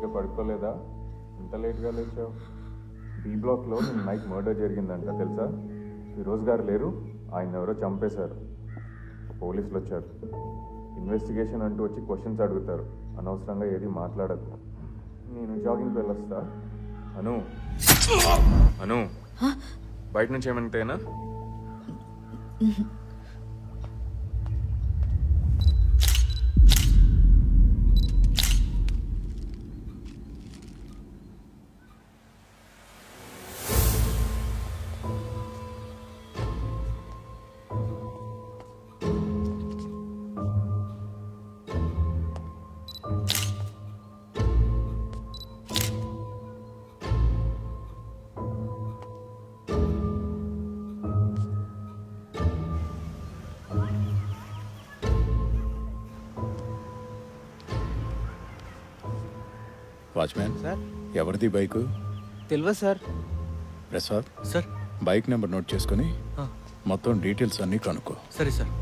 సరిగ్గా పడుకోలేదా? ఇంత లేట్గా లేచావు? బీ బ్లాక్లో నిన్న నైట్ మర్డర్ జరిగిందంట తెలుసా? ఫిరోజ్ గారు లేరు, ఆయన ఎవరో చంపేశారు. పోలీసులు వచ్చారు. ఇన్వెస్టిగేషన్ అంటూ వచ్చి క్వశ్చన్స్ అడుగుతారు. అనవసరంగా ఏది మాట్లాడదు. నేను జాగింగ్కి వెళ్ళొస్తా. అను అను బయట నుంచి ఏమంటేనా? వాచ్మ్యాన్ సార్, ఎవరిది బైకు? తెలియదు sir. Prasad sir, bike number note చేసుకుని మొత్తం డీటెయిల్స్ అన్నీ కనుక్కో. సరే sir.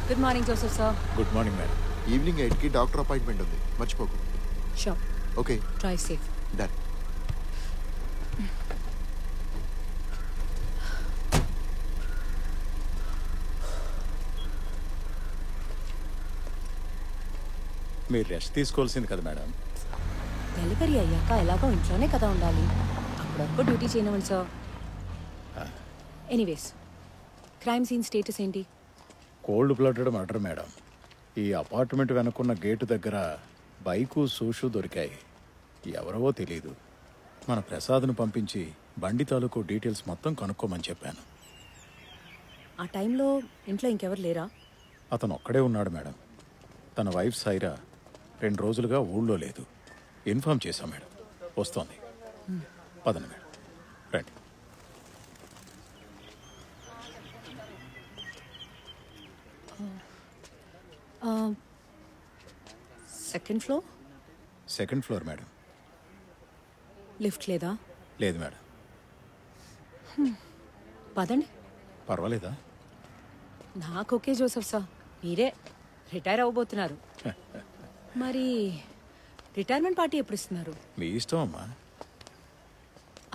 Good morning Joseph sir. Good morning madam. Evening 8కి డాక్టర్ అపాయింట్మెంట్ ఉంది, మర్చిపోకు. Sure. Okay, drive safe. Done. మీరు రెస్ట్ తీసుకోవాల్సింది కదా మేడం. డెలివరీ అయ్యాక ఎలాగో ఇంట్లోనే కదా ఉండాలి. అప్పుడప్పుడు డ్యూటీ చేయనివ్వండి sir. Anyways, crime scene status ఏంటి? Cold blooded murder madam. ఈ అపార్ట్మెంట్ వెనుకున్న గేటు దగ్గర బైకు సూషు దొరికాయి. ఎవరవో తెలీదు. మన ప్రసాద్ను పంపించి బండి తాలూకు డీటెయిల్స్ మొత్తం కనుక్కోమని చెప్పాను. ఆ టైంలో ఇంట్లో ఇంకెవరు లేరా? అతను ఒక్కడే ఉన్నాడు మేడం. తన వైఫ్ సైరా 2 రోజులుగా ఊళ్ళో లేదు. ఇన్ఫార్మ్ చేశాం మేడం. వస్తోంది. పదండి మేడం, రండి. Second floor. Second floor madam. Lift లేదా? లేదు మేడం. పదండి. పర్వాలేదా? నాకు ఓకే జోసెఫ్ సార్. మీరే రిటైర్ అవ్వబోతున్నారు. మరి రిటైర్మెంట్ పార్టీ ఎప్పుడు ఇస్తున్నారు? మీ ఇష్టం అమ్మా.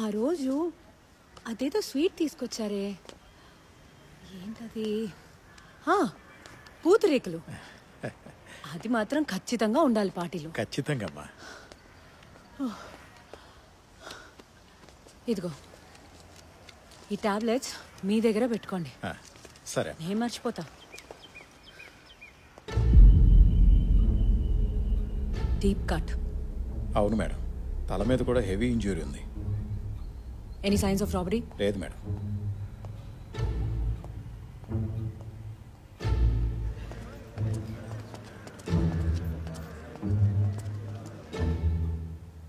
ఆ రోజు అదేదో స్వీట్ తీసుకొచ్చారే, ఏంటది? పూతరేకులు. అది మాత్రం ఖచ్చితంగా ఉండాలి పార్టీలో. ఖచ్చితంగా అమ్మా. ఇదిగో ఈ టాబ్లెట్స్ మీ దగ్గర పెట్టుకోండి. సరే. నేను మర్చిపోతా. Deep cut. అవును మేడం. తల మీద కూడా హెవీ ఇంజ్యూరీ ఉంది. Any signs of robbery? లేదు మేడం.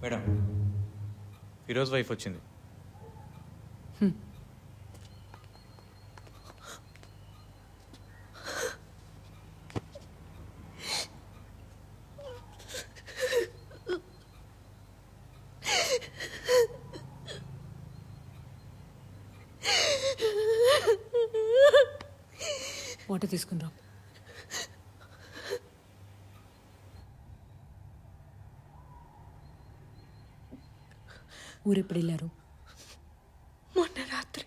మేడం, ఫిరోజ్ వైఫ్ వచ్చింది. వాటర్ తీసుకుందాం. ఊరెప్పుడు వెళ్ళారు? మొన్న రాత్రి.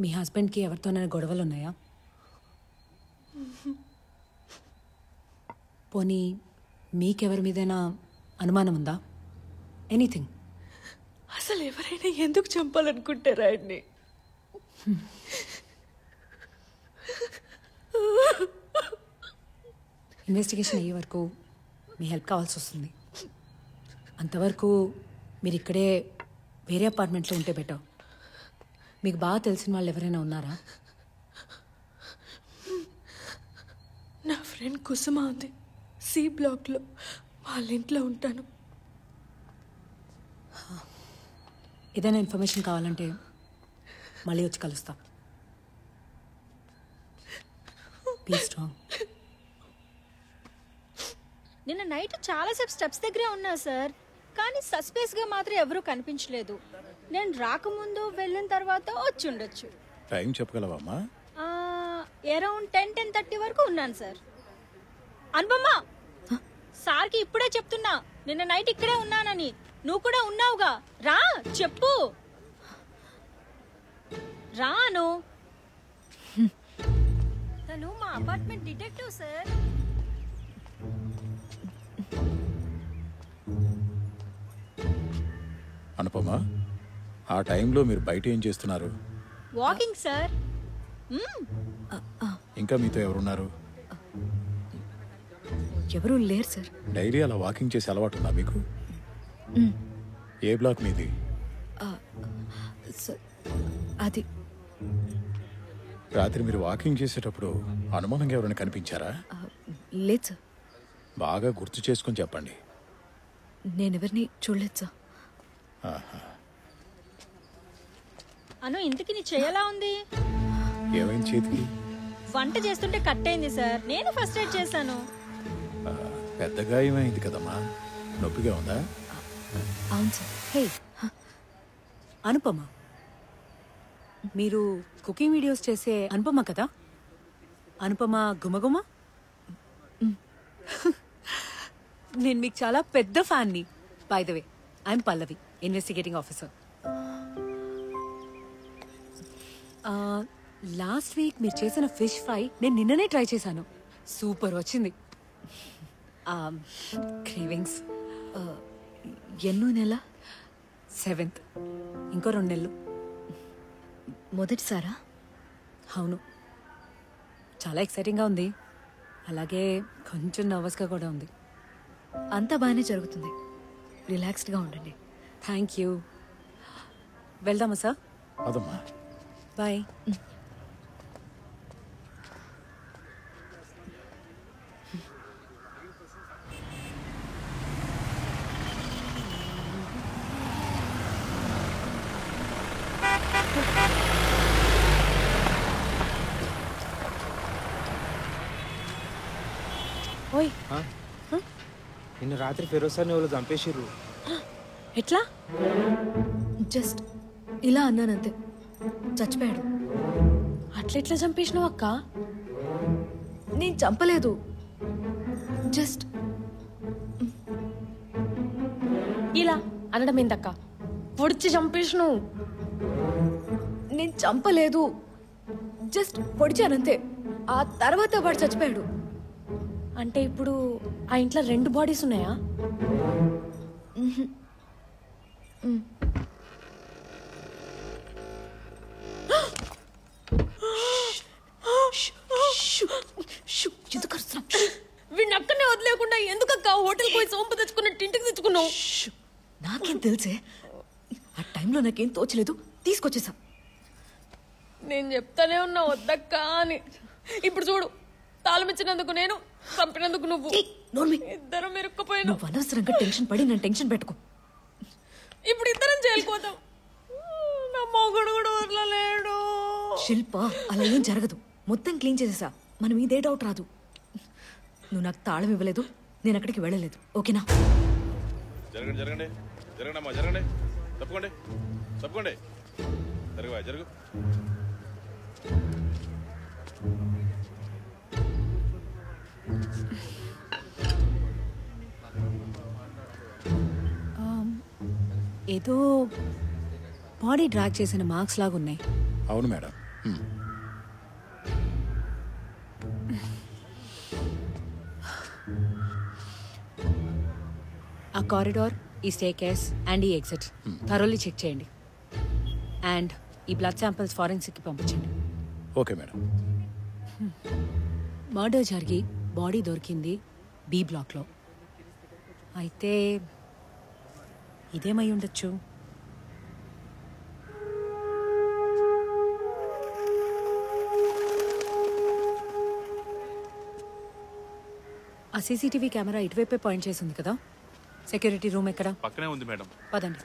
మీ హస్బెండ్కి ఎవరితోనైనా గొడవలు ఉన్నాయా? పోనీ మీకెవరి మీదైనా అనుమానం ఉందా? ఎనీథింగ్? అసలు ఎవరైనా ఎందుకు చంపాలనుకుంటారా ఆయన్ని? ఇన్వెస్టిగేషన్ అయ్యే వరకు మీ హెల్ప్ కావాల్సి వస్తుంది. అంతవరకు మీరు ఇక్కడే వేరే అపార్ట్మెంట్లో ఉంటే బెటర్. మీకు బాగా తెలిసిన వాళ్ళు ఎవరైనా ఉన్నారా? నా ఫ్రెండ్ కుసుమ ఉంది, సి బ్లాక్లో. వాళ్ళ ఇంట్లో ఉంటాను. ఏదైనా ఇన్ఫర్మేషన్ కావాలంటే మళ్ళీ వచ్చి కలుస్తా. Be strong. నిన్న నైట్ చాలాసేపు స్టెప్స్ దగ్గరే ఉన్నా సార్, కానీ సస్పెన్స్గా మాత్రం ఎవరూ కనిపించలేదు. నేను రాకముందు వెళ్ళిన తర్వాత వచ్చి ఉండొచ్చు. టైం చెప్పగలవమ్మా? అరౌండ్ 10-10:30 వరకు ఉన్నాను సార్. అనుపమ్మ, సార్కి ఇప్పుడే చెప్తున్నా, నిన్న నైట్ ఇక్కడే ఉన్నానని. నువ్వు కూడా ఉన్నావుగా, రా చెప్పు. రాను. తను మా అపార్ట్మెంట్ డిటెక్టివ్ సార్. అనుపమ, ఆ టైంలో మీరు బయట ఏం చేస్తున్నారు? Walking sir. ఇంకా మీతో ఎవరున్నారు? ఎవరూ లేరు సార్. డైలీ అలా వాకింగ్ చేసే అలవాటు ఉందా మీకు? ఏ బ్లాక్ మీది? అది రాత్రి మీరు వాకింగ్ చేసేటప్పుడు అనుమానంగా ఎవరైనా కనిపించారా? లేదు సార్. బాగా గుర్తు చేసుకొని చెప్పండి. నేనెవరిని చూడలేదు సార్. అను, ఇంతకి నీ చెయ్యలా ఉంది? ఏమైంది చేతికి? వంట చేస్తుంటే కట్ అయింది సార్. నేను ఫస్ట్ ఎయిడ్ చేశాను. పెద్దగా ఏమైంది కదమ్మా? నొప్పిగా ఉందా? అవును సార్. హే అనుపమ, మీరు కుకింగ్ వీడియోస్ చేసే అనుపమ కదా? అనుపమ గుమగుమ. నేను మీకు చాలా పెద్ద ఫ్యాన్ని. By the way, I'm Pallavi, investigating officer. Last week మీరు చేసిన ఫిష్ ఫ్రై నేను నిన్ననే ట్రై చేశాను. సూపర్ వచ్చింది. క్రేవింగ్స్. ఎన్నో నెల? 7th. ఇంకో 2 నెలలు. మొదటిసారా? అవును, చాలా ఎక్సైటింగ్గా ఉంది, అలాగే కొంచెం నర్వస్గా కూడా ఉంది. అంతా బాగానే జరుగుతుంది, రిలాక్స్డ్గా ఉండండి. Thank you. వెళ్దామా సార్? అదమ్మా. బాయ్. ఓయ్, నిన్న రాత్రి ఫిరోజ్ సార్ని వాళ్ళు చంపేసిర్రు. ఎట్లా? జస్ట్ ఇలా అన్నానంతే, చచ్చిపోయాడు. అట్లెట్లా చంపేసినావు అక్క? నేను చంపలేదు, జస్ట్ ఇలా అనడం ఏందక్క? పొడిచి చంపేసినావు. నేను చంపలేదు, జస్ట్ పొడిచానంతే. ఆ తర్వాత వాడు చచ్చిపోయాడు. అంటే ఇప్పుడు ఆ ఇంట్లో 2 బాడీస్ ఉన్నాయా? ఎందుకు అరుస్తున్నావ్? వీడిని అక్కడనే వదిలేకుండా ఎందుకక్క హోటల్కి పోయి సోంపు తెచ్చుకున్నట్టు ఇంటికి తెచ్చుకున్నావు? నాకేం తెలిసే, ఆ టైంలో నాకేం తోచలేదు, తీసుకొచ్చేసా. నేను చెప్తానే ఉన్నా వద్దక్క అని. ఇప్పుడు చూడు, తాళమిచ్చినందుకు నేను, చంపినందుకు నువ్వు. ఇద్దరం ఇరుక్కుపోయినా. నువ్వు అనవసరంగా టెన్షన్ పడి నన్ను టెన్షన్ పెట్టుకో. ఇప్పుడు ఇద్దరం చేయకపోతాం. నా మొగుడు కూడా వదలలేడు. శిల్ప, అలా ఏం జరగదు. మొత్తం క్లీన్ చేసేసా, మనం ఇదే డౌట్ రాదు. నువ్వు నాకు తాళం ఇవ్వలేదు, నేను అక్కడికి వెళ్ళలేదు, ఓకేనా? జరగండి జరగండి జరగండి అమ్మా, జరగండి. తప్పుకోండి తప్పుకోండి. జరగవా జరుగు. ఏదో బాడీ డ్రాగ్ చేసిన మార్క్స్ లాగా ఉన్నాయి. అవును మేడం. ఆ కారిడార్, ఈ స్టేర్కేస్ అండ్ ఈ ఎగ్జిట్ థరోలీ చెక్ చేయండి. అండ్ ఈ బ్లడ్ శాంపిల్స్ ఫారెన్సిక్కి పంపించండి. Okay madam. మర్డర్ జరిగి బాడీ దొరికింది బి బ్లాక్లో. అయితే ఇదేమై ఉండొచ్చు? ఆ సీసీటీవీ కెమెరా ఇటువైపే పాయింట్ చేసి ఉంది కదా. సెక్యూరిటీ రూమ్ ఎక్కడ? పక్కనే ఉంది మేడం. పదండి.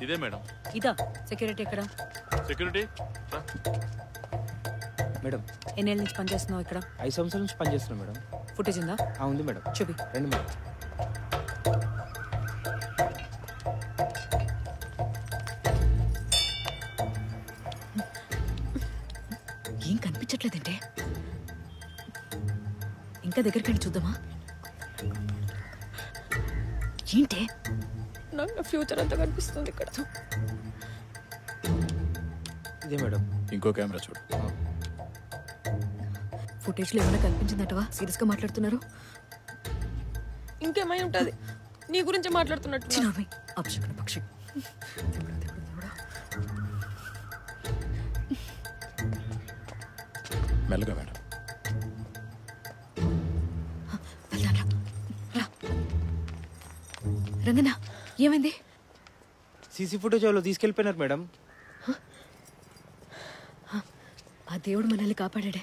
ఇదే మేడం. ఇదా సెక్యూరిటీ ఎక్కడ? సెక్యూరిటీ మేడం ఎన్నేళ్ళ నుంచి పనిచేస్తున్నావు ఇక్కడ? 5 సంవత్సరాల నుంచి పనిచేస్తున్నాం మేడం. ఫుటేజ్ ఉందా? ఉంది మేడం. చూపి. రండి మేడం. ఏం కనిపించట్లేదంటే ఇంకా దగ్గరికి వెళ్ళి చూద్దామా? ఏంటే నాకు నా ఫ్యూచర్ అంతా కనిపిస్తుంది ఇక్కడ. ఇదే మేడం. ఇంకో కెమెరా చూడు. ఫుటేజ్లో ఏమైనా కనిపించిందటవా? సీరియస్గా మాట్లాడుతున్నారు. ఇంకేమై ఉంటుంది, నీ గురించి మాట్లాడుతున్నట్టు. చిన్నమ్మాయి అపశకున పక్షి. మెల్లగా మేడం. రంగన్న ఏమైంది? సీసీ ఫుటేజ్ వాళ్ళు తీసుకెళ్ళిపోయినారు మేడం. ఆ దేవుడు మనల్ని కాపాడాడే.